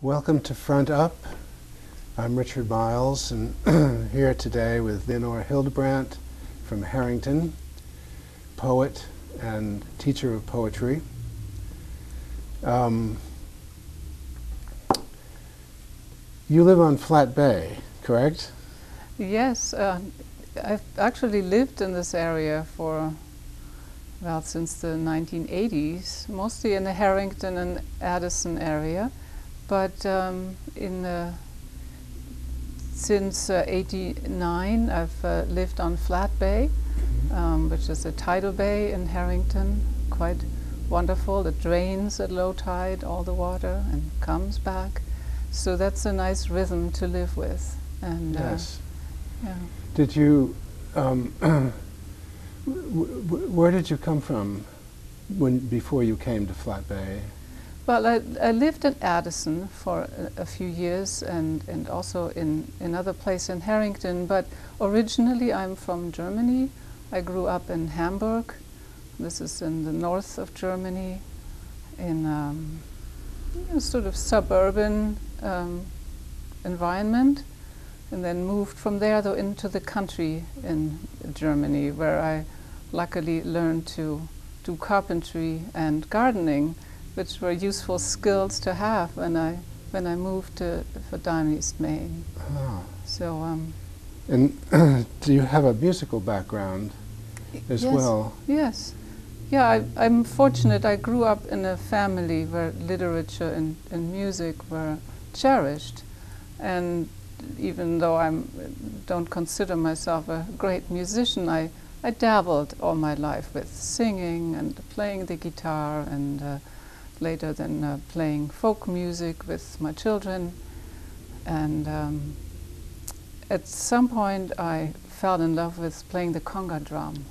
Welcome to Front Up. I'm Richard Miles, and here today with LeonreHildebrant from Harrington, poet and teacher of poetry. You live on Flat Bay, correct? Yes, I've actually lived in this area for, well, since the 1980s, mostly in the Harrington and Addison area. But since '89, I've lived on Flat Bay, which is a tidal bay in Harrington, quite wonderful. It drains at low tide, all the water, and comes back. So that's a nice rhythm to live with. And yes. Yeah. Did you? Where did you come from before you came to Flat Bay? Well, I lived in Addison for a few years and also in another place in Harrington, but originally I'm from Germany. I grew up in Hamburg. This is in the north of Germany, in a sort of suburban environment, and then moved from there though into the country in Germany, where I luckily learned to do carpentry and gardening, which were useful skills to have when I moved to Verdun, East Maine. Ah. So. And do you have a musical background as yes, well? Yes. Yeah, I'm fortunate. I grew up in a family where literature and music were cherished, and even though I don't consider myself a great musician, I dabbled all my life with singing and playing the guitar, and later then playing folk music with my children. And at some point I fell in love with playing the conga drum.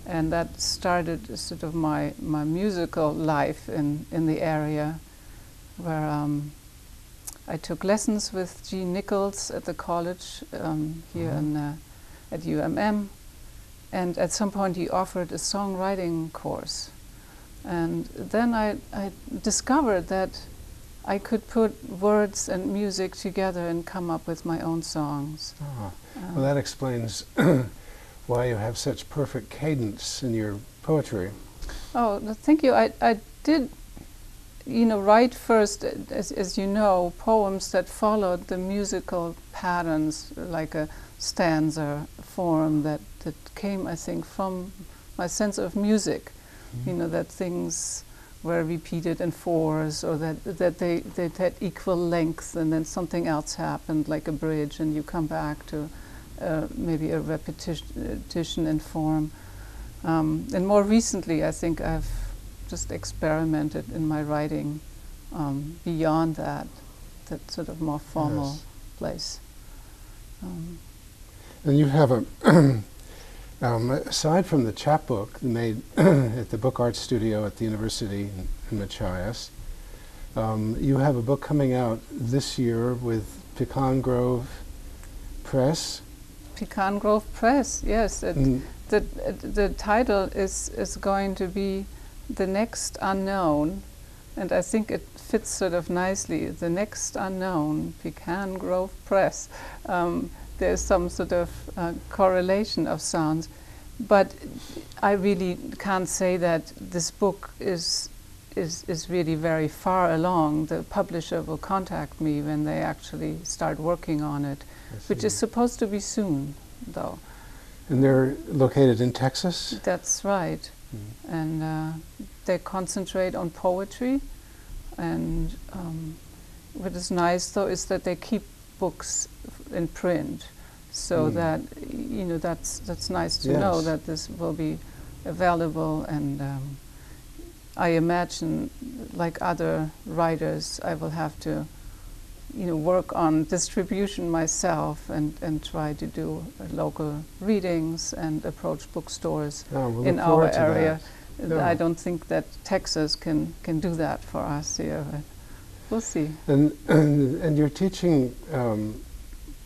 And that started sort of my musical life in the area, where I took lessons with Gene Nichols at the college here at UMM. And at some point he offered a songwriting course. And then I discovered that I could put words and music together and come up with my own songs. Ah. Well, that explains why you have such perfect cadence in your poetry. Oh, thank you. I did, write first, as you know, poems that followed the musical patterns, like a stanza form that came, I think, from my sense of music. That things were repeated in fours, or that they had equal length, and then something else happened, like a bridge, and you come back to maybe a repetition in form. And more recently, I think I've just experimented in my writing beyond that sort of more formal yes. place. And you have a aside from the chapbook made at the Book Art Studio at the University in Machias, you have a book coming out this year with Pecan Grove Press. Pecan Grove Press, yes. The title is going to be The Next Unknown, and I think it fits sort of nicely. The Next Unknown, Pecan Grove Press. There's some sort of correlation of sounds, but I really can't say that this book is really very far along. The publisher will contact me when they actually start working on it, which is supposed to be soon, though. And they're located in Texas? That's right. And they concentrate on poetry, and what is nice, though, is that they keep books in print, so that that's nice to know that this will be available. And I imagine, like other writers, I will have to work on distribution myself and try to do local readings and approach bookstores in our area. I don't think that Texas can do that for us here, but we'll see. And you're teaching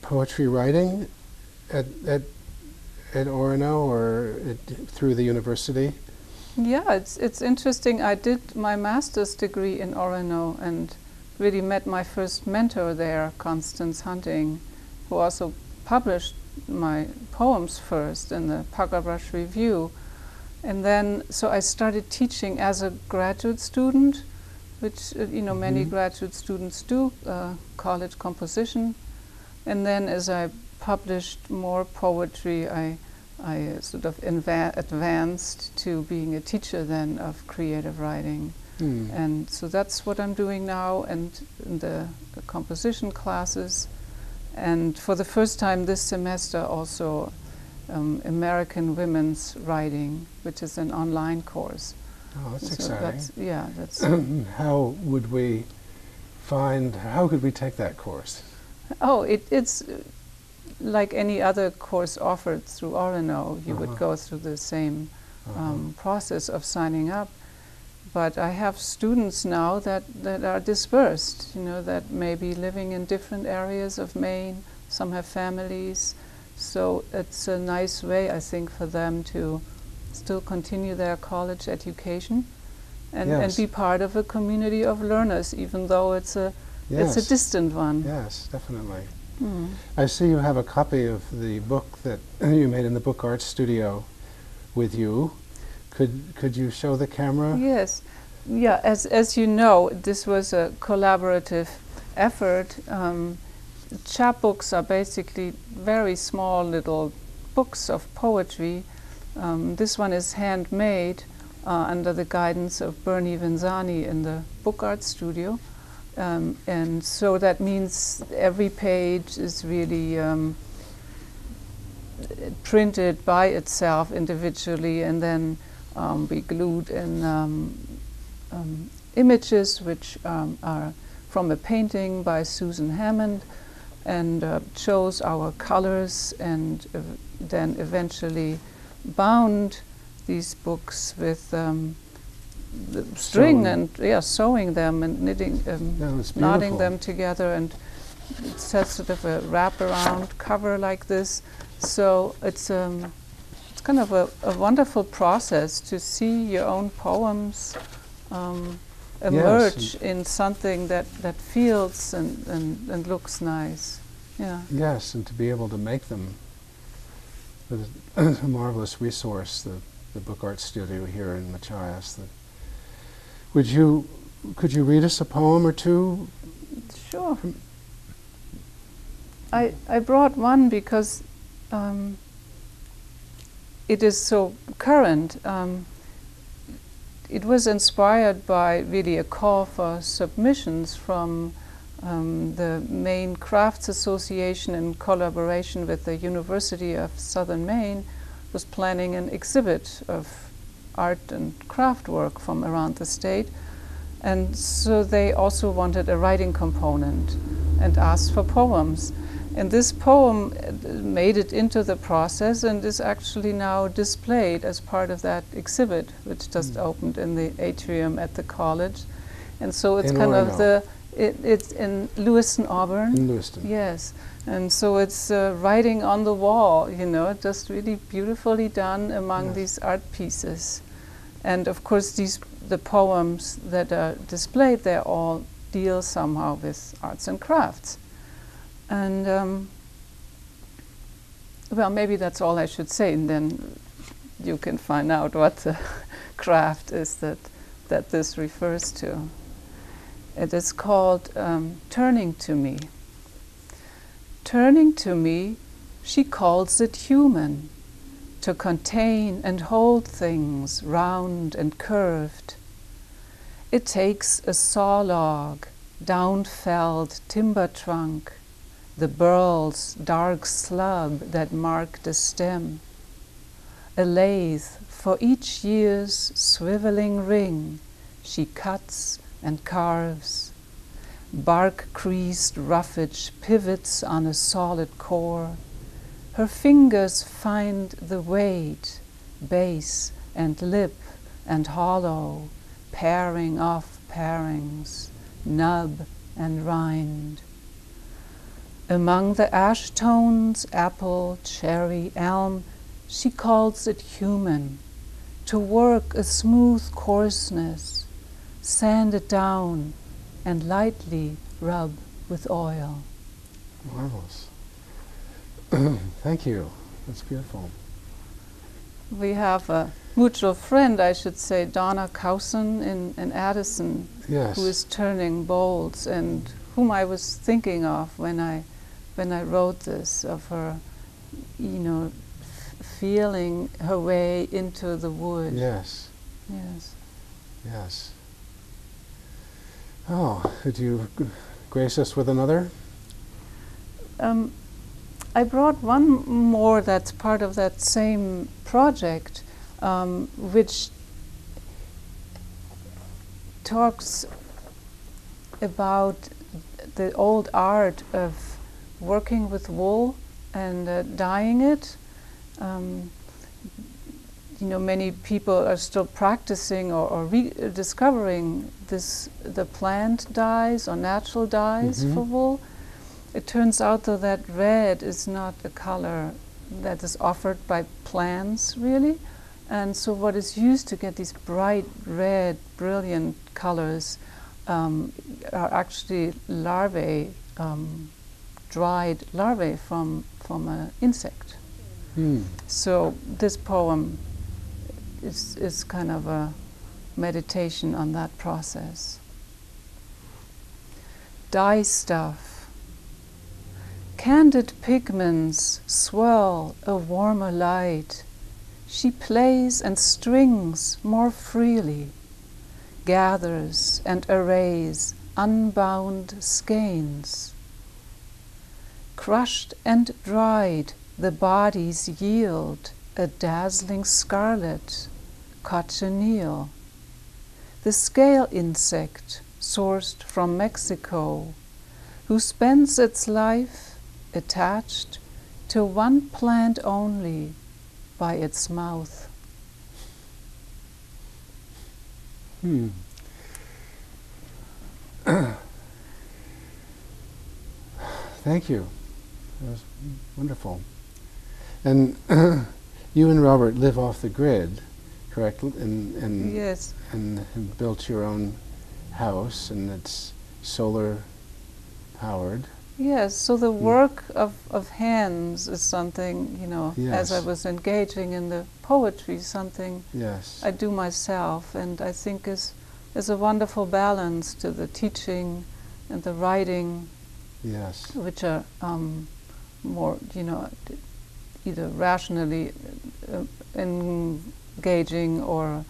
poetry writing at Orono or through the university? Yeah, it's interesting. I did my master's degree in Orono and really met my first mentor there, Constance Hunting, who also published my poems first in the Puggerbrush Review. And then, so I started teaching as a graduate student, which, many graduate students do, college composition. And then as I published more poetry, I sort of advanced to being a teacher then of creative writing. And so that's what I'm doing now, and in the composition classes. And for the first time this semester also American Women's Writing, which is an online course. Oh, that's so exciting. That's how could we take that course? Oh, it's like any other course offered through Orono. You would go through the same process of signing up. But I have students now that are dispersed, that may be living in different areas of Maine. Some have families. So it's a nice way, I think, for them to still continue their college education and be part of a community of learners, even though it's a distant one. Yes, definitely. I see you have a copy of the book that you made in the Book Arts Studio with you. Could you show the camera? Yes. Yeah, as you know, this was a collaborative effort. Chapbooks are basically very small little books of poetry. This one is handmade under the guidance of Bernie Venzani in the Book Arts Studio. And so that means every page is really printed by itself individually, and then we glued in images which are from a painting by Susan Hammond, and chose our colors, and then eventually bound these books with the string and sewing them and knitting, knotting them together, and it has sort of a wraparound cover like this. So it's kind of a wonderful process to see your own poems emerge in something that feels and looks nice. Yeah. Yes, and to be able to make them. It's a marvelous resource, the Book Arts Studio here in Machias. Could you read us a poem or two? Sure. I brought one because it is so current. It was inspired by really a call for submissions from the Maine Crafts Association, in collaboration with the University of Southern Maine, was planning an exhibit of art and craft work from around the state. And so they also wanted a writing component and asked for poems. And this poem made it into the process and is actually now displayed as part of that exhibit, which just opened in the atrium at the college. And so it's kind of it's in Lewiston, Auburn. In Lewiston. Yes. And so it's writing on the wall, just really beautifully done among these art pieces. And of course the poems that are displayed there all deal somehow with arts and crafts. And well, maybe that's all I should say, and then you can find out what the craft is that this refers to. It is called Turning to Me. Turning to me, she calls it human, to contain and hold things round and curved. It takes a saw log, down-felled timber trunk, the burl's dark slub that marked a stem, a lathe for each year's swiveling ring she cuts and carves. Bark-creased roughage pivots on a solid core. Her fingers find the weight, base and lip and hollow, paring off parings, nub and rind. Among the ash tones, apple, cherry, elm, she calls it human, to work a smooth coarseness, sand it down, and lightly rub with oil. Marvelous. Thank you. That's beautiful. We have a mutual friend, I should say, Donna Cowson in Addison, Yes. who is turning bowls, and whom I was thinking of when I wrote this, of her, feeling her way into the wood. Yes. Yes. Yes. Oh, could you grace us with another? I brought one more that's part of that same project, which talks about the old art of working with wool and dyeing it. Many people are still practicing or rediscovering the plant dyes or natural dyes for wool. It turns out, though, that red is not a color that is offered by plants, really. And so what is used to get these bright red, brilliant colors are actually larvae, dried larvae from an insect. So this poem is kind of a meditation on that process. Dye stuff. Candid pigments swell a warmer light. She plays and strings more freely, gathers and arrays unbound skeins. Crushed and dried, the bodies yield a dazzling scarlet, cochineal. The scale insect, sourced from Mexico, who spends its life attached to one plant only by its mouth. Thank you. That was wonderful. And you and Robert live off the grid, correct? And Yes. And have built your own house, and it's solar powered. Yes, so the work of hands is something, Yes. as I was engaging in the poetry, something Yes. I do myself, and I think is a wonderful balance to the teaching and the writing, Yes. which are more, either rationally engaging or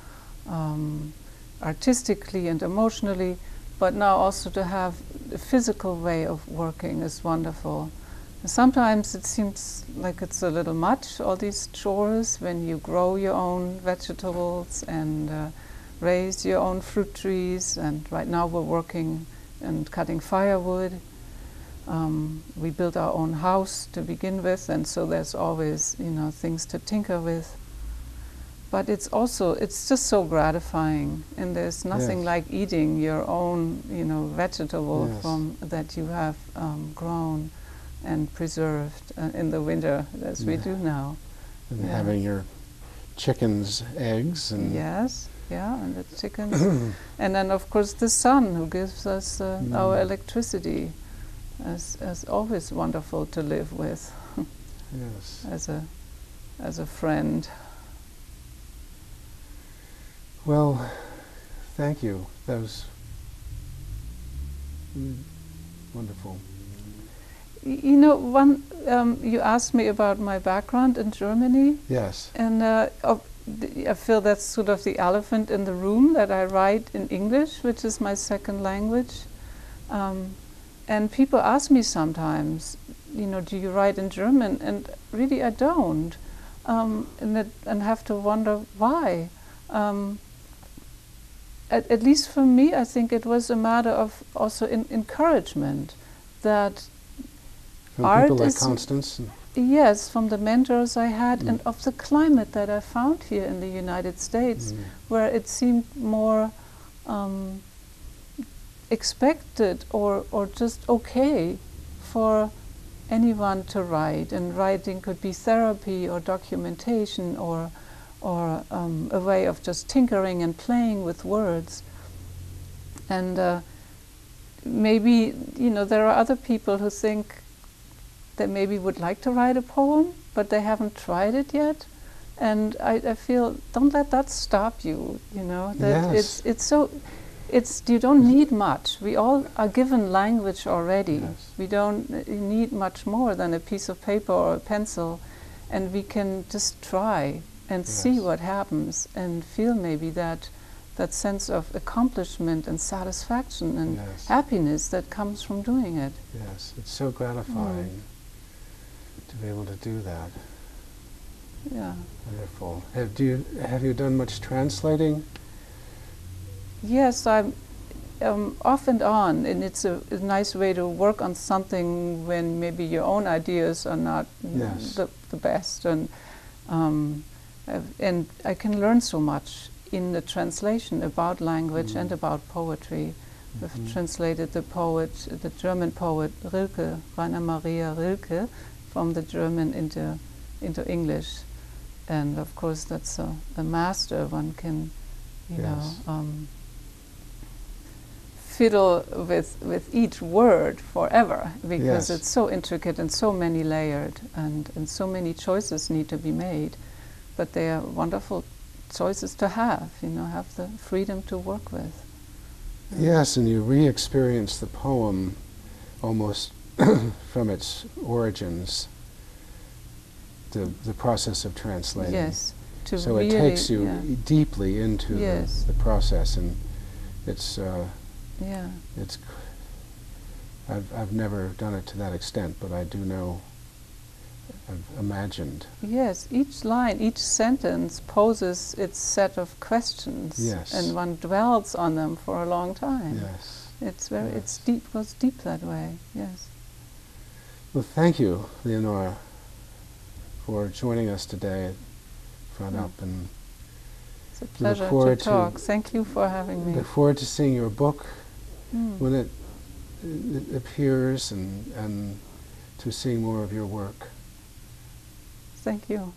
artistically and emotionally, but now also to have a physical way of working is wonderful. Sometimes it seems like it's a little much, all these chores, when you grow your own vegetables and raise your own fruit trees, and right now we're working and cutting firewood. We built our own house to begin with, and so there's always, things to tinker with. But it's just so gratifying, and there's nothing Yes. like eating your own, vegetable Yes. from that you have grown and preserved in the winter, as we do now. And Yeah. having your chickens' eggs and Yes, yeah, and the chickens, and then of course the sun, who gives us our electricity, as always wonderful to live with yes. as a friend. Well, thank you. That was wonderful. You asked me about my background in Germany, Yes. and I feel that's sort of the elephant in the room, that I write in English, which is my second language. And people ask me sometimes, do you write in German? And really I don't, and have to wonder why. At least for me, I think it was a matter of also encouragement, that From art people like is- Constance. yes, from the mentors I had, and of the climate that I found here in the United States, where it seemed more expected or just okay for anyone to write. And writing could be therapy or documentation or a way of just tinkering and playing with words. And maybe, you know, there are other people who think they maybe would like to write a poem, but they haven't tried it yet. And I feel, don't let that stop you, you know, that Yes. you don't need much. We all are given language already. Yes. We don't need much more than a piece of paper or a pencil, and we can just try and see Yes. what happens and feel maybe that sense of accomplishment and satisfaction and Yes. happiness that comes from doing it. Yes, it's so gratifying to be able to do that. Yeah. Wonderful. Have you done much translating? Yes, I'm off and on, and it's a nice way to work on something when maybe your own ideas are not Yes. the best, and I can learn so much in the translation about language and about poetry. We've translated the German poet Rilke, Rainer Maria Rilke, from the German into English, and of course that's a master. One can, you Yes. know, fiddle with each word forever, because Yes. it's so intricate and so many layered, and so many choices need to be made, but they are wonderful choices to have, you know, have the freedom to work with. Yes, and you re-experience the poem almost from its origins, the process of translating. Yes, to So really, it takes you yeah. deeply into Yes. the process, and it's Yeah. I've never done it to that extent, but I do know, I've imagined. Yes, each line, each sentence poses its set of questions, Yes. and one dwells on them for a long time. Yes. It's very, Yes. it's deep, goes deep that way. Yes. Well, thank you, Leonora, for joining us today at Front Up, and It's a pleasure to forward to- talk. Thank you for having me. look forward to seeing your book Mm. when it appears, and to seeing more of your work. Thank you.